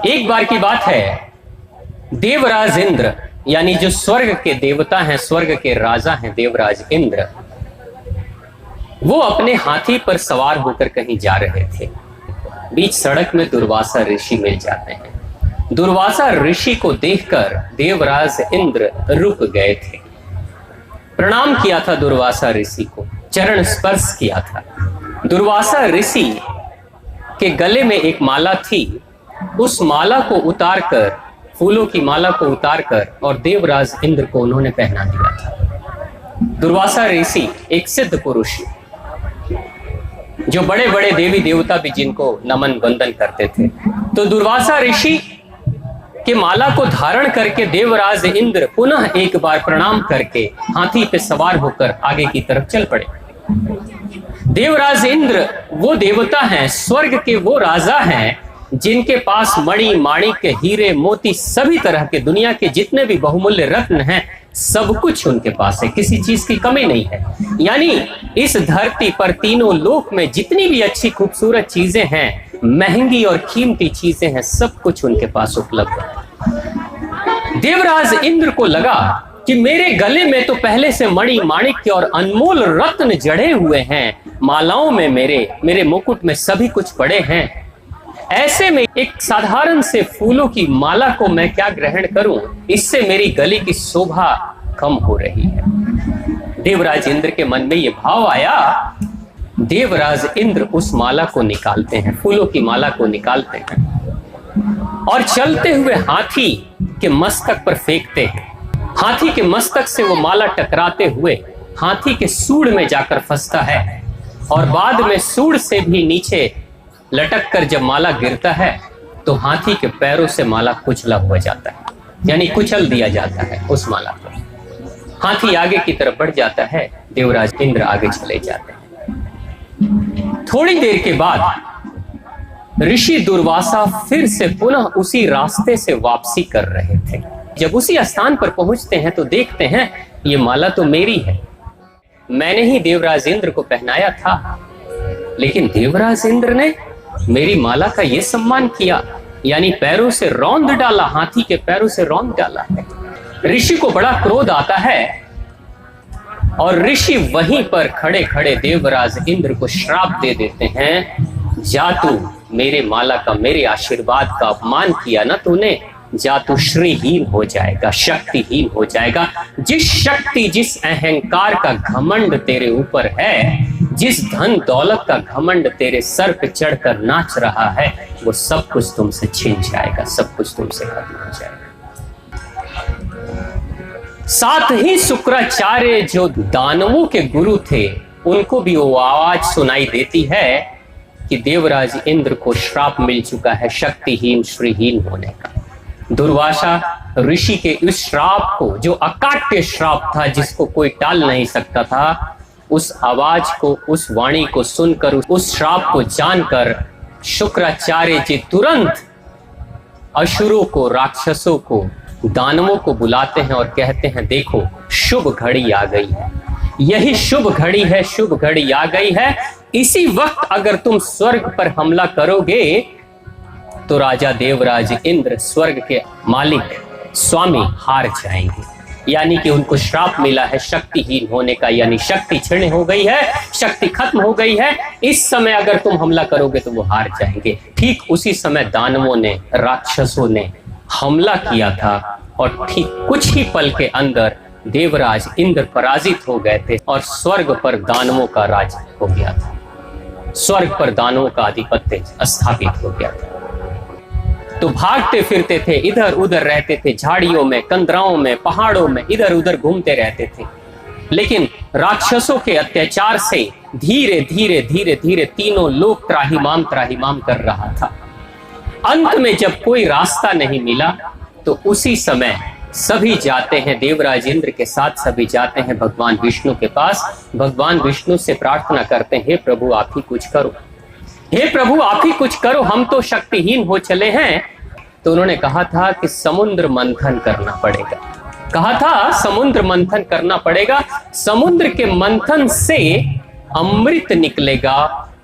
एक बार की बात है, देवराज इंद्र यानी जो स्वर्ग के देवता हैं, स्वर्ग के राजा हैं देवराज इंद्र, वो अपने हाथी पर सवार होकर कहीं जा रहे थे। बीच सड़क में दुर्वासा ऋषि मिल जाते हैं। दुर्वासा ऋषि को देखकर देवराज इंद्र रुक गए थे। प्रणाम किया था दुर्वासा ऋषि को, चरण स्पर्श किया था। दुर्वासा ऋषि के गले में एक माला थी, उस माला को उतारकर, फूलों की माला को उतारकर और देवराज इंद्र को उन्होंने पहना दिया था। दुर्वासा ऋषि एक सिद्ध पुरुष, जो बड़े बड़े देवी देवता भी जिनको नमन वंदन करते थे, तो दुर्वासा ऋषि के माला को धारण करके देवराज इंद्र पुनः एक बार प्रणाम करके हाथी पे सवार होकर आगे की तरफ चल पड़े। देवराज इंद्र वो देवता हैं, स्वर्ग के वो राजा हैं जिनके पास मणि माणिक्य हीरे मोती सभी तरह के दुनिया के जितने भी बहुमूल्य रत्न हैं सब कुछ उनके पास है, किसी चीज की कमी नहीं है। यानी इस धरती पर तीनों लोक में जितनी भी अच्छी खूबसूरत चीजें हैं, महंगी और कीमती चीजें हैं, सब कुछ उनके पास उपलब्ध है। देवराज इंद्र को लगा कि मेरे गले में तो पहले से मणि माणिक्य और अनमोल रत्न जड़े हुए हैं, मालाओं में मेरे मुकुट में सभी कुछ पड़े हैं, ऐसे में एक साधारण से फूलों की माला को मैं क्या ग्रहण करूं, इससे मेरी गले की शोभा कम हो रही है। देवराज इंद्र के मन में यह भाव आया। देवराज इंद्र उस माला को निकालते हैं, फूलों की माला को निकालते हैं और चलते हुए हाथी के मस्तक पर फेंकते हैं। हाथी के मस्तक से वो माला टकराते हुए हाथी के सूंड में जाकर फंसता है और बाद में सूंड से भी नीचे लटक कर जब माला गिरता है तो हाथी के पैरों से माला कुचला हुआ जाता है, यानी कुचल दिया जाता है उस माला को। हाथी आगे की तरफ बढ़ जाता है, देवराज इंद्र आगे चले जाते हैं। थोड़ी देर के बाद ऋषि दुर्वासा फिर से पुनः उसी रास्ते से वापसी कर रहे थे। जब उसी स्थान पर पहुंचते हैं तो देखते हैं ये माला तो मेरी है, मैंने ही देवराज इंद्र को पहनाया था, लेकिन देवराज इंद्र ने मेरी माला का ये सम्मान किया, यानी पैरों से रौंद डाला, हाथी के पैरों से रौंद डाला है। ऋषि को बड़ा क्रोध आता है और ऋषि वहीं पर खड़े खड़े देवराज इंद्र को श्राप दे देते हैं, जा तू मेरे माला का, मेरे आशीर्वाद का अपमान किया ना तूने, जा तू श्रीहीन हो जाएगा, शक्तिहीन हो जाएगा। जिस शक्ति, जिस अहंकार का घमंड तेरे ऊपर है, जिस धन दौलत का घमंड तेरे सर पे चढ़कर नाच रहा है, वो सब कुछ तुमसे छिन जाएगा, सब कुछ तुमसे खत्म हो जाएगा। साथ ही शुक्राचार्य जो दानवों के गुरु थे, उनको भी वो आवाज सुनाई देती है कि देवराज इंद्र को श्राप मिल चुका है शक्तिहीन श्रीहीन होने का। दुर्वासा ऋषि के इस श्राप को, जो अकाट्य श्राप था जिसको कोई टाल नहीं सकता था, उस आवाज को, उस वाणी को सुनकर, उस श्राप को जानकर शुक्राचार्य जी तुरंत असुरों को, राक्षसों को, दानवों को बुलाते हैं और कहते हैं देखो शुभ घड़ी आ गई है, यही शुभ घड़ी है, शुभ घड़ी आ गई है। इसी वक्त अगर तुम स्वर्ग पर हमला करोगे तो राजा देवराज इंद्र, स्वर्ग के मालिक स्वामी, हार जाएंगे। यानी कि उनको श्राप मिला है शक्तिहीन होने का, यानी शक्ति क्षीण हो गई है, शक्ति खत्म हो गई है। इस समय अगर तुम हमला करोगे तो वो हार जाएंगे। ठीक उसी समय दानवों ने, राक्षसों ने हमला किया था और ठीक कुछ ही पल के अंदर देवराज इंद्र पराजित हो गए थे और स्वर्ग पर दानवों का राज हो गया था, स्वर्ग पर दानवों का आधिपत्य स्थापित हो गया था। तो भागते फिरते थे, इधर उधर रहते थे, झाड़ियों में, कंदराओं में, पहाड़ों में इधर उधर घूमते रहते थे। लेकिन राक्षसों के अत्याचार से धीरे धीरे धीरे धीरे तीनों लोग त्राहिमाम त्राहिमाम कर रहा था। अंत में जब कोई रास्ता नहीं मिला तो उसी समय सभी जाते हैं, देवराज इंद्र के साथ सभी जाते हैं भगवान विष्णु के पास। भगवान विष्णु से प्रार्थना करते हैं, हे प्रभु आप ही कुछ करो, हे प्रभु आप ही कुछ करो, हम तो शक्तिहीन हो चले हैं। तो उन्होंने कहा था कि समुद्र मंथन करना पड़ेगा, कहा था समुद्र मंथन करना पड़ेगा, समुद्र के मंथन से अमृत निकलेगा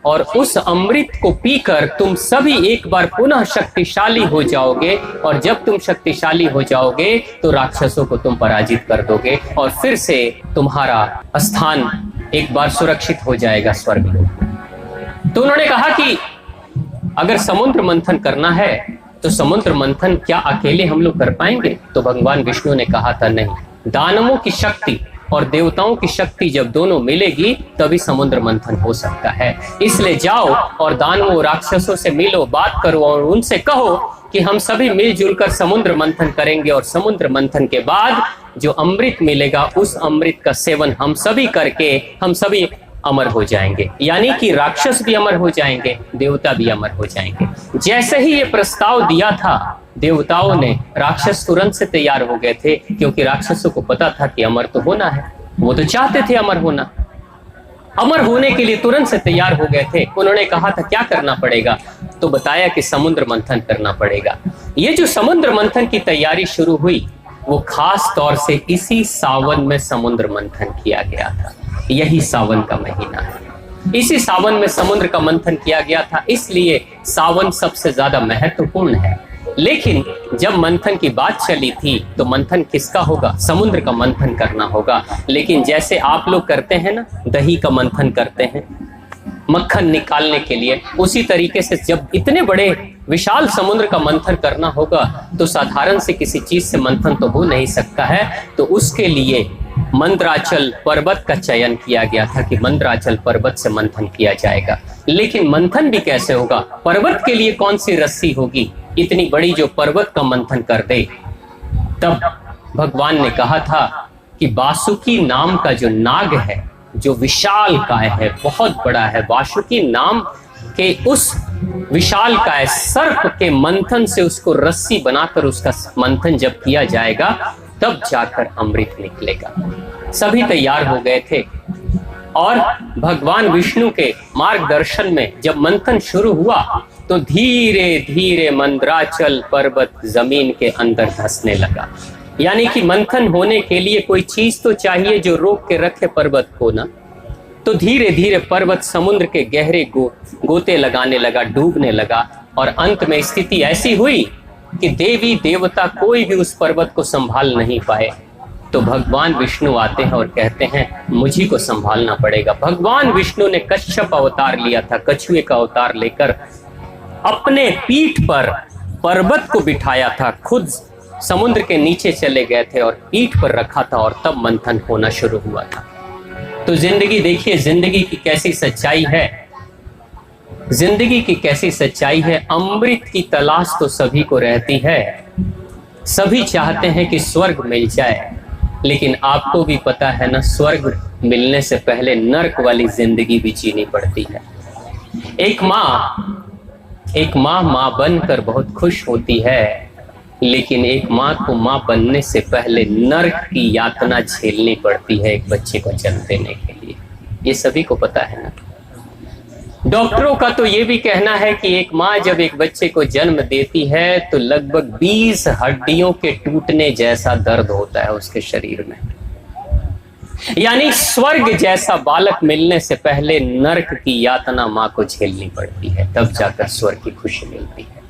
और उस अमृत को पीकर तुम सभी एक बार पुनः शक्तिशाली हो जाओगे, और जब तुम शक्तिशाली हो जाओगे तो राक्षसों को तुम पराजित कर दोगे और फिर से तुम्हारा स्थान एक बार सुरक्षित हो जाएगा स्वर्ग लोक। तो उन्होंने कहा कि अगर समुद्र मंथन करना है तो समुद्र मंथन क्या अकेले हम लोग कर पाएंगे? तो भगवान विष्णु ने कहा था नहीं, दानवों की शक्ति और देवताओं की शक्ति जब दोनों मिलेगी तभी समुद्र मंथन हो सकता है। इसलिए जाओ और दानवों राक्षसों से मिलो, बात करो और उनसे कहो कि हम सभी मिलजुल कर समुद्र मंथन करेंगे, और समुद्र मंथन के बाद जो अमृत मिलेगा उस अमृत का सेवन हम सभी करके हम सभी अमर हो जाएंगे। यानी कि राक्षस भी अमर हो जाएंगे, देवता भी अमर हो जाएंगे। जैसे ही ये प्रस्ताव दिया था देवताओं ने, राक्षस तुरंत से तैयार हो गए थे, क्योंकि राक्षसों को पता था कि अमर तो होना है, वो तो चाहते थे अमर होना। अमर होने के लिए तुरंत से तैयार हो गए थे। उन्होंने कहा था क्या करना पड़ेगा, तो बताया कि समुद्र मंथन करना पड़ेगा। ये जो समुद्र मंथन की तैयारी शुरू हुई वो खास तौर से इसी सावन में समुद्र मंथन किया गया था। यही सावन का महीना है, इसी सावन में समुद्र का मंथन किया गया था, इसलिए सावन सबसे ज्यादा महत्वपूर्ण है। लेकिन जब मंथन की बात चली थी तो मंथन किसका होगा? समुद्र का मंथन करना होगा। लेकिन जैसे आप लोग करते हैं ना, दही का मंथन करते हैं मक्खन निकालने के लिए, उसी तरीके से जब इतने बड़े विशाल समुद्र का मंथन करना होगा तो साधारण से किसी चीज से मंथन तो हो नहीं सकता है। तो उसके लिए मंदराचल पर्वत का चयन किया गया था कि मंदराचल पर्वत से मंथन किया जाएगा। लेकिन मंथन भी कैसे होगा? पर्वत के लिए कौन सी रस्सी होगी इतनी बड़ी जो पर्वत का मंथन कर दे? तब भगवान ने कहा था कि वासुकी नाम का जो नाग है, जो विशाल काय है, बहुत बड़ा है, वासुकी नाम के उस विशाल काय सर्प के मंथन से उसको रस्सी बनाकर उसका मंथन जब किया जाएगा तब जाकर अमृत निकलेगा। सभी तैयार हो गए थे और भगवान विष्णु के मार्गदर्शन में जब मंथन शुरू हुआ तो धीरे धीरे मंदराचल पर्वत जमीन के अंदर धंसने लगा। यानी कि मंथन होने के लिए कोई चीज तो चाहिए जो रोक के रखे पर्वत को ना। तो धीरे धीरे पर्वत समुद्र के गहरे गोते लगाने लगा, डूबने लगा, और अंत में स्थिति ऐसी हुई कि देवी देवता कोई भी उस पर्वत को संभाल नहीं पाए। तो भगवान विष्णु आते हैं और कहते हैं मुझी को संभालना पड़ेगा। भगवान विष्णु ने कच्छप अवतार लिया था, कछुए का अवतार लेकर अपने पीठ पर पर्वत को बिठाया था, खुद समुद्र के नीचे चले गए थे और पीठ पर रखा था, और तब मंथन होना शुरू हुआ था। तो जिंदगी देखिए, जिंदगी की कैसी सच्चाई है, जिंदगी की कैसी सच्चाई है। अमृत की तलाश तो सभी को रहती है, सभी चाहते हैं कि स्वर्ग मिल जाए, लेकिन आपको भी पता है ना, स्वर्ग मिलने से पहले नर्क वाली जिंदगी भी जीनी पड़ती है। एक माँ बनकर बहुत खुश होती है, लेकिन एक माँ को माँ बनने से पहले नर्क की यातना झेलनी पड़ती है एक बच्चे को जन्म देने के लिए। ये सभी को पता है ना। डॉक्टरों का तो ये भी कहना है कि एक माँ जब एक बच्चे को जन्म देती है तो लगभग 20 हड्डियों के टूटने जैसा दर्द होता है उसके शरीर में। यानी स्वर्ग जैसा बालक मिलने से पहले नर्क की यातना माँ को झेलनी पड़ती है, तब जाकर स्वर्ग की खुशी मिलती है।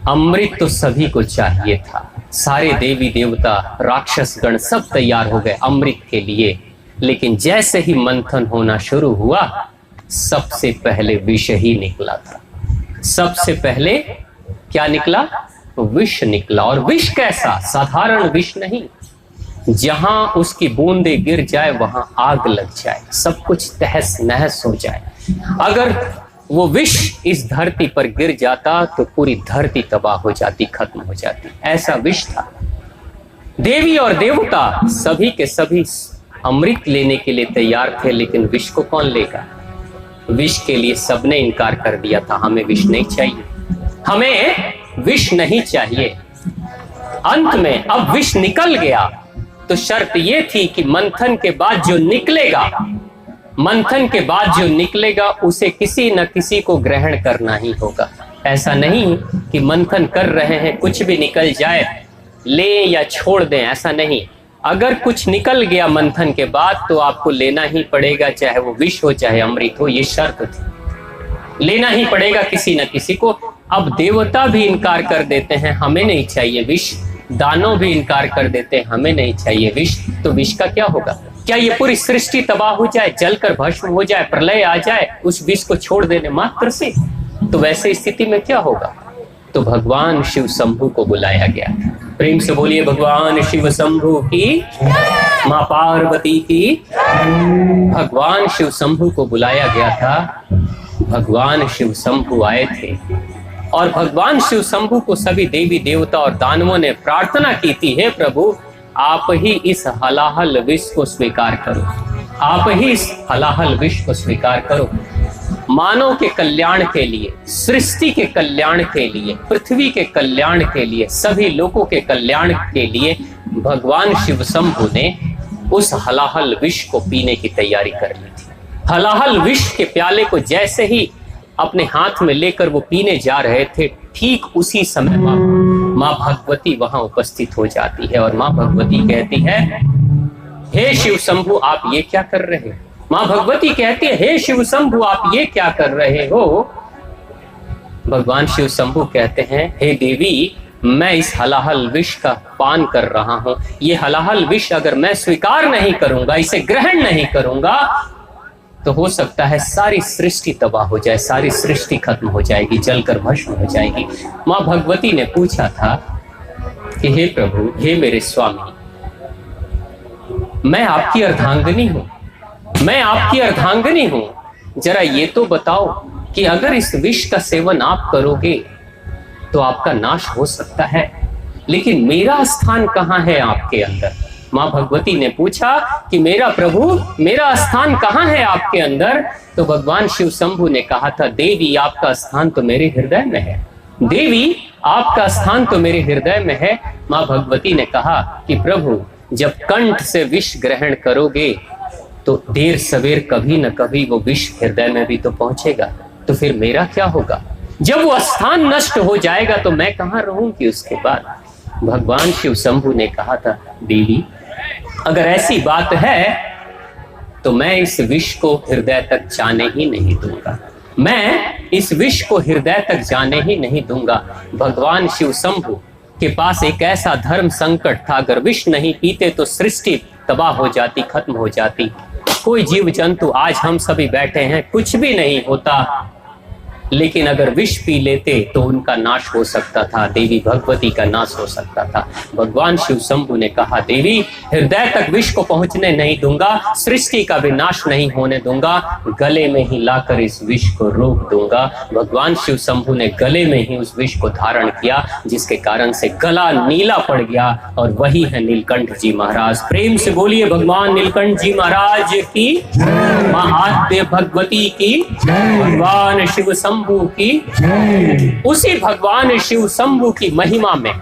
अमृत तो सभी को चाहिए था, सारे देवी देवता राक्षस गण सब तैयार हो गए अमृत के लिए। लेकिन जैसे ही मंथन होना शुरू हुआ सबसे पहले विष ही निकला था। सबसे पहले क्या निकला? विष निकला। और विष कैसा? साधारण विष नहीं, जहां उसकी बूंदे गिर जाए वहां आग लग जाए, सब कुछ तहस नहस हो जाए। अगर वो विष इस धरती पर गिर जाता तो पूरी धरती तबाह हो जाती, खत्म हो जाती। ऐसा विष था। देवी और देवता सभी के सभी अमृत लेने के लिए तैयार थे, लेकिन विष को कौन लेगा? विष के लिए सबने इनकार कर दिया था, हमें विष नहीं चाहिए, हमें विष नहीं चाहिए। अंत में अब विष निकल गया तो शर्त ये थी कि मंथन के बाद जो निकलेगा, मंथन के बाद जो निकलेगा उसे किसी न किसी को ग्रहण करना ही होगा। ऐसा नहीं कि मंथन कर रहे हैं कुछ भी निकल जाए ले या छोड़ दें, ऐसा नहीं। अगर कुछ निकल गया मंथन के बाद तो आपको लेना ही पड़ेगा, चाहे वो विष हो चाहे अमृत हो, ये शर्त थी। लेना ही पड़ेगा किसी न किसी को। अब देवता भी इनकार कर देते हैं, हमें नहीं चाहिए विष। दानव भी इनकार कर देते हैं, हमें नहीं चाहिए विष। तो विष का क्या होगा? क्या ये पूरी सृष्टि तबाह हो जाए, जलकर भस्म हो जाए, प्रलय आ जाए उस विष को छोड़ देने मात्र से? तो वैसे स्थिति में क्या होगा? तो भगवान शिव शंभु को बुलाया गया। प्रेम से बोलिए भगवान शिव शंभु की, मां पार्वती की। भगवान शिव शंभु को बुलाया गया था। भगवान शिव शंभु आए थे और भगवान शिव शंभु को सभी देवी देवता और दानवों ने प्रार्थना की थी, हे प्रभु आप ही इस हलाहल विष को स्वीकार करो, आप ही इस हलाहल विष को स्वीकार करो। मानव के कल्याण के लिए, सृष्टि के कल्याण के लिए, पृथ्वी के कल्याण के लिए, सभी लोगों के कल्याण के लिए भगवान शिव शंभु ने उस हलाहल विष को पीने की तैयारी कर ली थी। हलाहल विष के प्याले को जैसे ही अपने हाथ में लेकर वो पीने जा रहे थे, ठीक उसी समय मां भगवती वहां उपस्थित हो जाती है और मां भगवती कहती है, हे शिव शंभु आप ये क्या कर रहे हो? मां भगवती कहती है, हे शिव शंभु आप ये क्या कर रहे हो? भगवान शिव शंभु कहते हैं, हे देवी मैं इस हलाहल विष का पान कर रहा हूं। ये हलाहल विष अगर मैं स्वीकार नहीं करूंगा, इसे ग्रहण नहीं करूंगा, तो हो सकता है सारी सृष्टि तबाह हो जाए, सारी सृष्टि खत्म हो जाएगी, जलकर भस्म हो जाएगी। मां भगवती ने पूछा था कि हे प्रभु, हे मेरे स्वामी, मैं आपकी अर्धांगिनी हूं, मैं आपकी अर्धांगिनी हूं, जरा ये तो बताओ कि अगर इस विष का सेवन आप करोगे तो आपका नाश हो सकता है, लेकिन मेरा स्थान कहां है आपके अंदर? मां भगवती ने पूछा कि मेरा प्रभु मेरा स्थान कहां है आपके अंदर? तो भगवान शिव शंभु ने कहा था, देवी आपका स्थान तो मेरे हृदय में है, देवी आपका स्थान तो मेरे हृदय में है। मां भगवती ने कहा कि प्रभु जब कंठ से विष ग्रहण करोगे तो देर सवेर कभी न कभी वो विष हृदय में भी तो पहुंचेगा, तो फिर मेरा क्या होगा? जब वो स्थान नष्ट हो जाएगा तो मैं कहां रहूंगी उसके बाद? भगवान शिव शंभु ने कहा था, देवी अगर ऐसी बात है तो मैं इस विष को हृदय तक जाने ही नहीं दूंगा, मैं इस विष को हृदय तक जाने ही नहीं दूंगा। भगवान शिव शंभु के पास एक ऐसा धर्म संकट था, अगर विष नहीं पीते तो सृष्टि तबाह हो जाती, खत्म हो जाती। कोई जीव जंतु, आज हम सभी बैठे हैं, कुछ भी नहीं होता, लेकिन अगर विष पी लेते तो उनका नाश हो सकता था, देवी भगवती का नाश हो सकता था। भगवान शिव शंभु ने कहा, देवी हृदय तक विष को पहुंचने नहीं दूंगा, सृष्टि का विनाश नहीं होने दूंगा, गले में ही लाकर इस विष को रोक दूंगा। भगवान शिव शंभु ने गले में ही उस विष को धारण किया, जिसके कारण से गला नीला पड़ गया, और वही है नीलकंठ जी महाराज। प्रेम से बोलिए भगवान नीलकंठ जी महाराज की, मां आद्य भगवती की, भगवान शिव शंभु की। उसी भगवान शिव शंभु की महिमा में,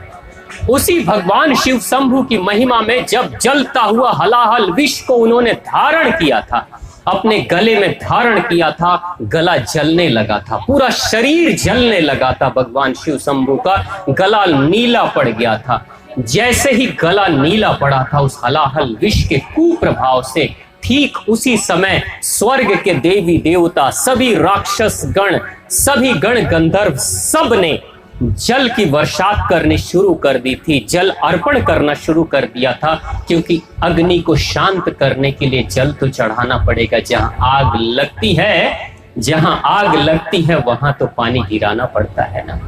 उसी भगवान शिव शंभु की महिमा में जब जलता हुआ हलाहल विष को उन्होंने धारण किया था, अपने गले में धारण किया था, गला जलने लगा था, पूरा शरीर जलने लगा था। भगवान शिव शंभु का गला नीला पड़ गया था। जैसे ही गला नीला पड़ा था उस हलाहल विष के कुप्रभाव से, ठीक उसी समय स्वर्ग के देवी देवता, सभी राक्षस गण, सभी गण गंधर्व, सब ने जल की बरसात करनी शुरू कर दी थी, जल अर्पण करना शुरू कर दिया था, क्योंकि अग्नि को शांत करने के लिए जल तो चढ़ाना पड़ेगा। जहां आग लगती है, जहां आग लगती है वहां तो पानी गिराना पड़ता है ना।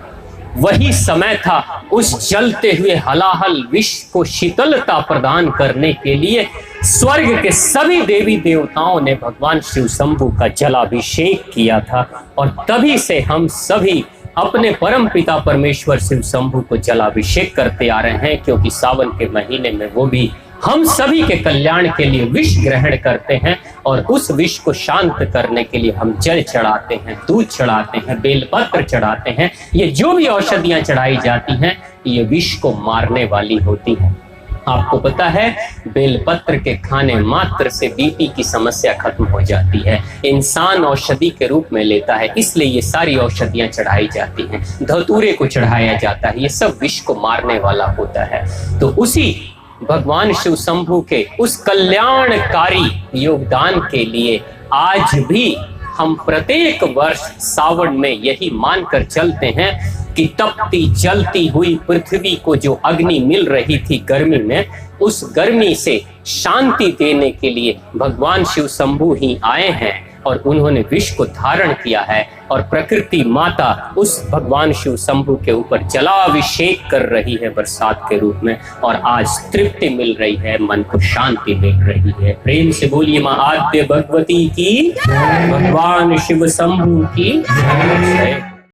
वही समय था उस जलते हुए हलाहल विष को शीतलता प्रदान करने के लिए स्वर्ग के सभी देवी देवताओं ने भगवान शिव शंभु का जलाभिषेक किया था, और तभी से हम सभी अपने परम पिता परमेश्वर शिव शंभु को जलाभिषेक करते आ रहे हैं, क्योंकि सावन के महीने में वो भी हम सभी के कल्याण के लिए विष ग्रहण करते हैं, और उस विष को शांत करने के लिए हम जल चढ़ाते हैं, दूध चढ़ाते हैं, बेलपत्र चढ़ाते हैं। ये जो भी औषधियां चढ़ाई जाती हैं ये विष को मारने वाली होती हैं। आपको पता है, बेलपत्र के खाने मात्र से बीपी की समस्या खत्म हो जाती है। इंसान औषधि के रूप में लेता है, इसलिए ये सारी औषधियां चढ़ाई जाती हैं। धतूरे को चढ़ाया जाता है, ये सब विष को मारने वाला होता है। तो उसी भगवान शिव शंभु के उस कल्याणकारी योगदान के लिए आज भी हम प्रत्येक वर्ष सावन में यही मानकर चलते हैं कि तपती जलती हुई पृथ्वी को जो अग्नि मिल रही थी गर्मी में, उस गर्मी से शांति देने के लिए भगवान शिव शंभू ही आए हैं और उन्होंने विष को धारण किया है और प्रकृति माता उस भगवान शिव शंभू के ऊपर जलाभिषेक कर रही है बरसात के रूप में, और आज तृप्ति मिल रही है, मन को शांति मिल रही है। प्रेम से बोलिए मां आद्य भगवती की, भगवान शिव शंभू की जय।